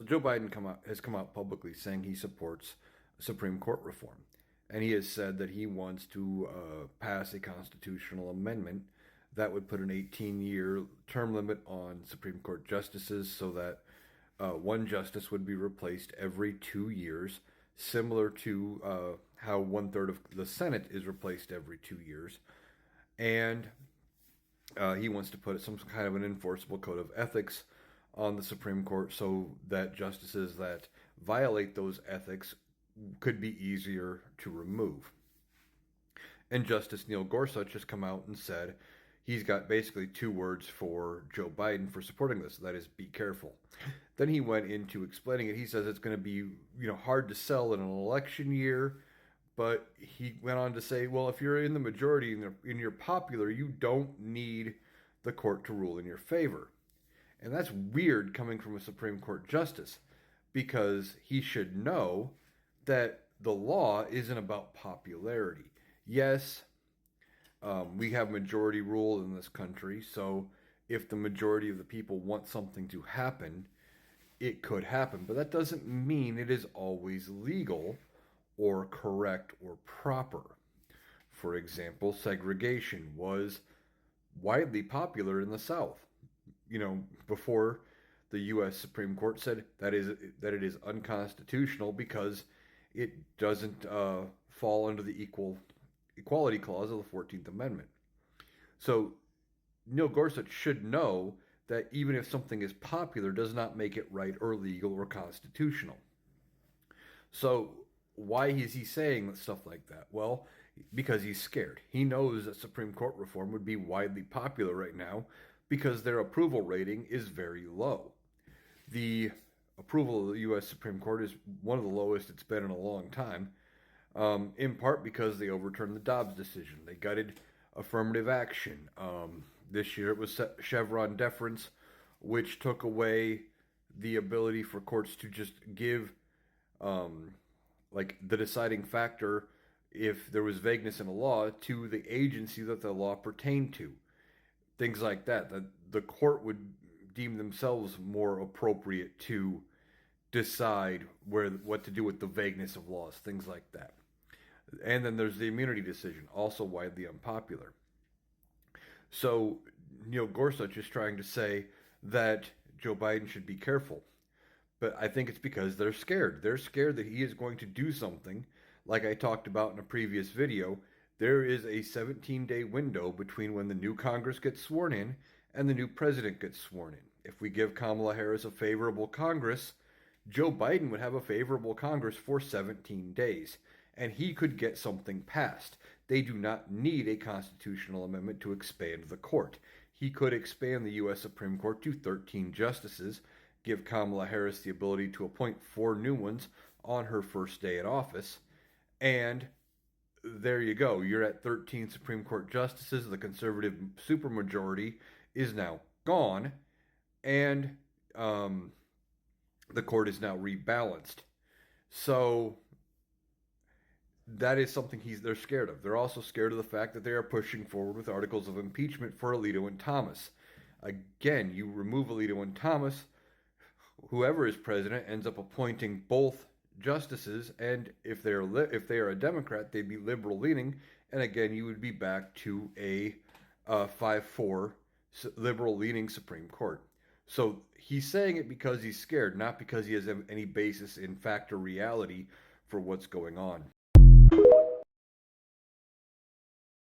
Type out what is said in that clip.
Joe Biden has come out publicly saying he supports Supreme Court reform, and he has said that he wants to pass a constitutional amendment that would put an 18-year term limit on Supreme Court justices, so that one justice would be replaced every 2 years, similar to how 1/3 of the Senate is replaced every 2 years. And he wants to put some kind of an enforceable code of ethics on the Supreme Court so that justices that violate those ethics could be easier to remove. And Justice Neil Gorsuch has come out and said he's got basically 2 words for Joe Biden for supporting this. That is, be careful. Then he went into explaining it. He says it's going to be, hard to sell in an election year. But he went on to say, well, if you're in the majority and you're popular, you don't need the court to rule in your favor. And that's weird coming from a Supreme Court justice, because he should know that the law isn't about popularity. Yes, we have majority rule in this country, so if the majority of the people want something to happen, it could happen. But that doesn't mean it is always legal or correct or proper. For example, segregation was widely popular in the South. Before the U.S. Supreme Court said that it is unconstitutional because it doesn't fall under the equality clause of the 14th Amendment. So Neil Gorsuch should know that even if something is popular does not make it right or legal or constitutional. So why is he saying stuff like that? Well, because he's scared. He knows that Supreme Court reform would be widely popular right now because their approval rating is very low. The approval of the U.S. Supreme Court is one of the lowest it's been in a long time, in part because they overturned the Dobbs decision. They gutted affirmative action. This year it was Chevron deference, which took away the ability for courts to just give the deciding factor, if there was vagueness in a law, to the agency that the law pertained to. Things like that. That the court would deem themselves more appropriate to decide what to do with the vagueness of laws, things like that. And then there's the immunity decision, also widely unpopular. So Neil Gorsuch is trying to say that Joe Biden should be careful. But I think it's because they're scared. They're scared that he is going to do something. Like I talked about in a previous video, there is a 17-day window between when the new Congress gets sworn in and the new president gets sworn in. If we give Kamala Harris a favorable Congress, Joe Biden would have a favorable Congress for 17 days, and he could get something passed. They do not need a constitutional amendment to expand the court. He could expand the U.S. Supreme Court to 13 justices, give Kamala Harris the ability to appoint 4 new ones on her first day in office, and there you go. You're at 13 Supreme Court justices. The conservative supermajority is now gone, and the court is now rebalanced. So that is something they're scared of. They're also scared of the fact that they are pushing forward with articles of impeachment for Alito and Thomas. Again, you remove Alito and Thomas, whoever is president ends up appointing both justices, and if they are a Democrat, they'd be liberal leaning, and again, you would be back to a 5-4 liberal leaning Supreme Court. So he's saying it because he's scared, not because he has any basis in fact or reality for what's going on.